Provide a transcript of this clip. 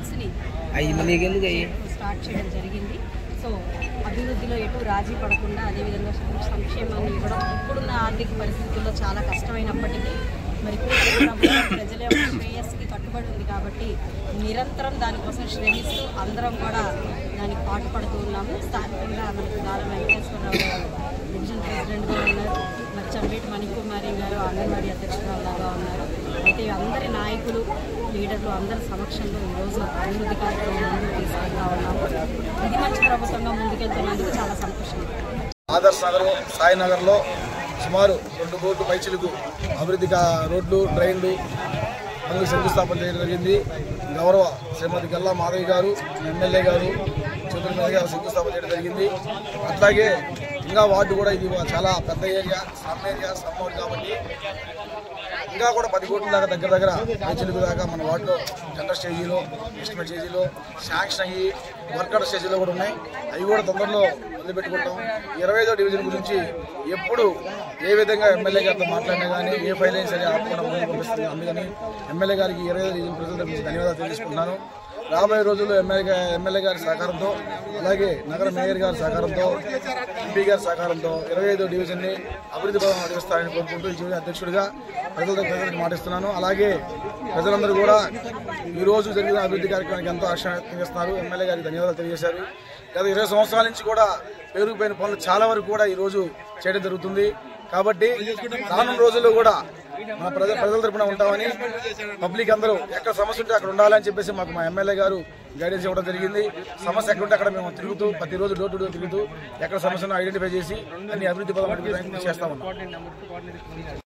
వర్క్స్ని start చేయడం జరిగింది. So అభివృద్ధిలో ఎటు రాజీ పడకుండా అదేవిధంగా సంక్షేమాన్ని కూడా ఇప్పుడున్న ఆర్థిక పరిస్థితుల్లో చాలా కష్టమైనప్పటికీ మరి ప్రజల యొక్క శ్రేయస్సుకి కట్టుబడి ఉంది కాబట్టి నిరంతరం దానికోసం శ్రమిస్తూ అందరం కూడా దానికి పాటుపడుతూ ఉన్నాము. స్థానికంగా మనకి దారా వెంకటేశ్వరరావు గారు డివిజన్ ప్రెసిడెంట్గా ఉన్నారు, మరి చంబేటి మణికుమారి గారు అంగన్వాడీ అధ్యక్షురాలుగా ఉన్నారు. అయితే అందరి నాయకులు లీడర్లు అందరి సమక్షంలో ఈరోజు అభివృద్ధి కార్యక్రమం ముందుకు తీసుకెళ్తా ఉన్నాము. ఇది మంచి ప్రభుత్వంగా ముందుకెళ్తున్నందుకు చాలా సంతోషంగా. ఆదర్శ్ నగర్, సాయినగర్లో సుమారు 2 కోట్ల పైచిలకు అభివృద్ధి రోడ్లు, డ్రైన్లు అందుకు శంకుస్థాపన చేయడం జరిగింది. గౌరవ శ్రీమతి గల్లా మాధవి గారు, ఎమ్మెల్యే గారు చౌదరి మీద గారు శంకుస్థాపన చేయడం జరిగింది. అట్లాగే ఇంకా వార్డు కూడా ఇది చాలా పెద్ద ఏరియా, సమ్ వార్డు కాబట్టి ఇంకా కూడా 10 కోట్ల దాకా దగ్గర పైచిలకు దాకా మన వార్డులో టెండర్ స్టేజీలో, ఎస్టిమేట్ స్టేజీలో, శాంక్షన్ అయ్యి వర్కర్ స్టేజీలో కూడా ఉన్నాయి. అవి కూడా తొందరలో వదిలిపెట్టుకుంటాం. 25వ డివిజన్ గురించి ఎప్పుడు ఏ విధంగా ఎమ్మెల్యే గారితో మాట్లాడినా కానీ ఏ ఫైల్ అయినా సరే ఆపకుండా ముందుకు పంపిస్తుంది. అందుకని ఎమ్మెల్యే గారికి 25వ డివిజన్ ప్రజల గురించి ధన్యవాదాలు తెలియజేసుకుంటున్నాను. రాబోయే రోజుల్లో ఎమ్మెల్యే గారి సహకారంతో, అలాగే నగర మేయర్ గారి సహకారంతో, ఎంపీ గారి సహకారంతో 25వ డివిజన్ని అభివృద్ధి పదం నడిపిస్తారని కోరుకుంటూ ఈ డివిజన్ అధ్యక్షుడిగా ప్రజలకు మాటిస్తున్నాను. అలాగే ప్రజలందరూ కూడా ఈరోజు జరిగిన అభివృద్ధి కార్యక్రమానికి ఎంతో ఆశ వ్యక్తం చేస్తున్నారు. ఎమ్మెల్యే గారికి ధన్యవాదాలు తెలియజేశారు. గత 20 సంవత్సరాల నుంచి కూడా పేరుకుపోయిన పనులు చాలా వరకు కూడా ఈరోజు చేయడం జరుగుతుంది. కాబట్టి రానున్న రోజుల్లో కూడా మన ప్రజల తరపున ఉంటామని, పబ్లిక్ అందరూ ఎక్కడ సమస్య ఉంటే అక్కడ ఉండాలని చెప్పేసి మాకు మా ఎమ్మెల్యే గారు గైడెన్స్ ఇవ్వడం జరిగింది. సమస్య ఎక్కడ ఉంటే అక్కడ మేము తిరుగుతూ ప్రతిరోజు డోర్ టు డోర్ తిరుగుతూ ఎక్కడ సమస్యను ఐడెంటిఫై చేసి అన్ని అభివృద్ధి పదం చేస్తా ఉన్నాం.